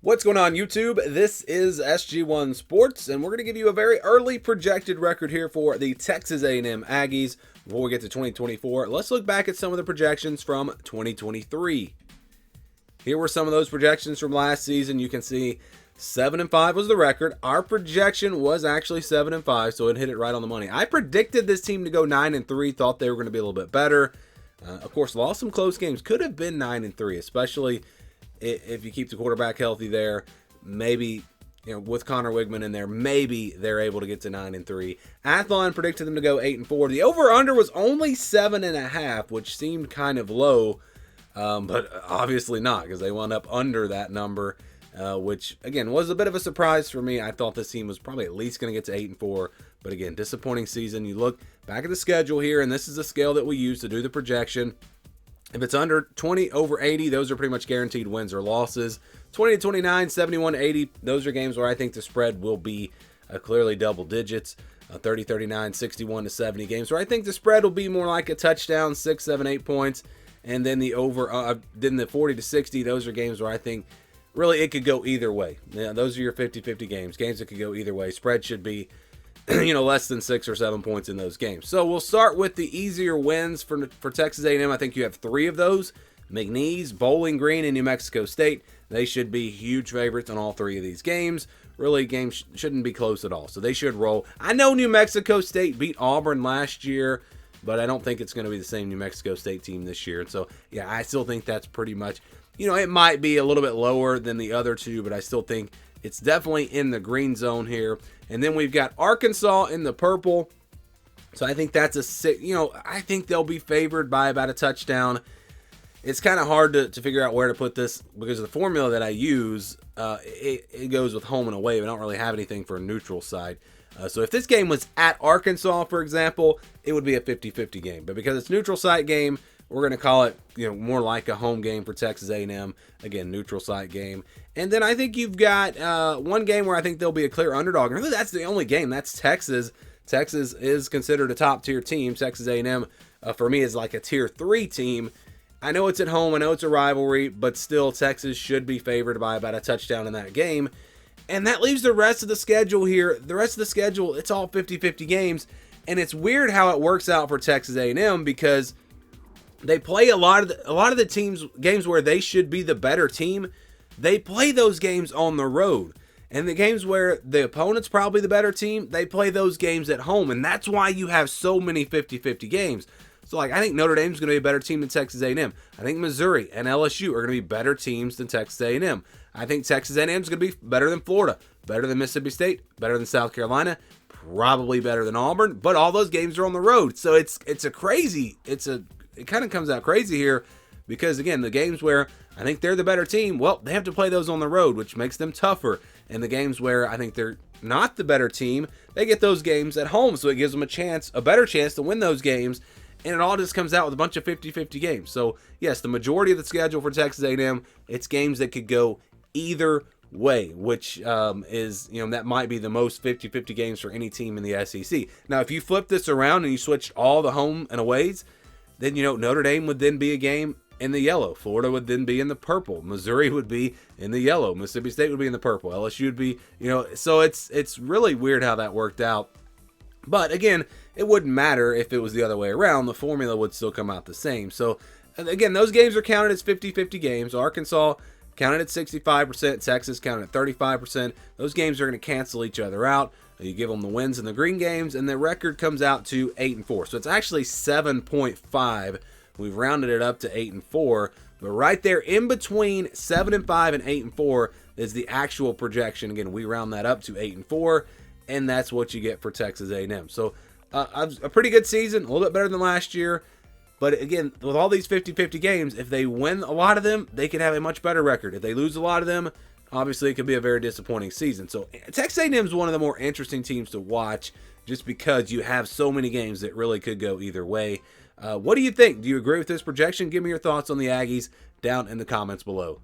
What's going on, YouTube? This is SG1 Sports, and we're going to give you a very early projected record here for the Texas A&M Aggies. Before we get to 2024, let's look back at some of the projections from 2023. Here were some of those projections from last season. You can see 7-5 was the record. Our projection was actually 7-5, so it hit it right on the money. I predicted this team to go 9-3, thought they were going to be a little bit better. Of course, lost some close games. Could have been 9-3, especially if you keep the quarterback healthy there. Maybe, with Connor Wigman in there, maybe they're able to get to 9-3. Athlon predicted them to go 8-4. The over-under was only 7.5, which seemed kind of low, but obviously not, because they wound up under that number, which, again, was a bit of a surprise for me. I thought this team was probably at least going to get to 8-4, but again, disappointing season. You look back at the schedule here, and this is the scale that we use to do the projection. If it's under 20 over 80, those are pretty much guaranteed wins or losses. 20-29, 71-80, those are games where I think the spread will be clearly double digits. 30-39, 61-70 games where I think the spread will be more like a touchdown, 6, 7, 8 points. And then the over, then the 40-60, those are games where I think really it could go either way. Those are your 50-50 games that could go either way. Spread should be less than 6 or 7 points in those games. So we'll start with the easier wins for Texas A&M. I think you have 3 of those. McNeese, Bowling Green, and New Mexico State. They should be huge favorites on all 3 of these games. Really, games shouldn't be close at all, so they should roll. I know New Mexico State beat Auburn last year, but I don't think it's going to be the same New Mexico State team this year. And so, yeah, I still think that's pretty much, it might be a little bit lower than the other 2, but I still think it's definitely in the green zone here. And then we've got Arkansas in the purple. So I think that's I think they'll be favored by about a touchdown. It's kind of hard to figure out where to put this because of the formula that I use. It goes with home and away. I don't really have anything for a neutral side. So if this game was at Arkansas, for example, it would be a 50-50 game. But because it's neutral site game, we're going to call it, more like a home game for Texas A&M. Again, neutral site game. And then I think you've got one game where I think there'll be a clear underdog. And really, that's the only game. That's Texas. Texas is considered a top-tier team. Texas A&M, for me, is like a Tier 3 team. I know it's at home. I know it's a rivalry. But still, Texas should be favored by about a touchdown in that game. And that leaves the rest of the schedule here. The rest of the schedule, it's all 50-50 games. And it's weird how it works out for Texas A&M because they play a lot of the teams games where they should be the better team. They play those games on the road. And the games where the opponent's probably the better team, they play those games at home. And that's why you have so many 50-50 games. So, I think Notre Dame's going to be a better team than Texas A&M. I think Missouri and LSU are going to be better teams than Texas A&M. I think Texas A&M is going to be better than Florida, better than Mississippi State, better than South Carolina, probably better than Auburn. But all those games are on the road. So it kind of comes out crazy here because, again, the games where I think they're the better team, well, they have to play those on the road, which makes them tougher. And the games where I think they're not the better team, they get those games at home, so it gives them a better chance to win those games. And it all just comes out with a bunch of 50-50 games. So, yes, the majority of the schedule for Texas A&M, it's games that could go either way, which is, that might be the most 50-50 games for any team in the SEC. Now, if you flip this around and you switch all the home and aways, then, Notre Dame would then be a game in the yellow. Florida would then be in the purple. Missouri would be in the yellow. Mississippi State would be in the purple. LSU would be, so it's really weird how that worked out. But again, it wouldn't matter if it was the other way around. The formula would still come out the same. So again, those games are counted as 50-50 games. Arkansas counted at 65%. Texas counted at 35%. Those games are going to cancel each other out. You give them the wins in the green games, and the record comes out to 8-4. So it's actually 7.5. We've rounded it up to 8-4. But right there in between 7-5 and 8-4 is the actual projection. Again, we round that up to 8-4. And that's what you get for Texas A&M. So a pretty good season, a little bit better than last year. But again, with all these 50-50 games, if they win a lot of them, they can have a much better record. If they lose a lot of them, obviously it could be a very disappointing season. So Texas A&M is one of the more interesting teams to watch just because you have so many games that really could go either way. What do you think? Do you agree with this projection? Give me your thoughts on the Aggies down in the comments below.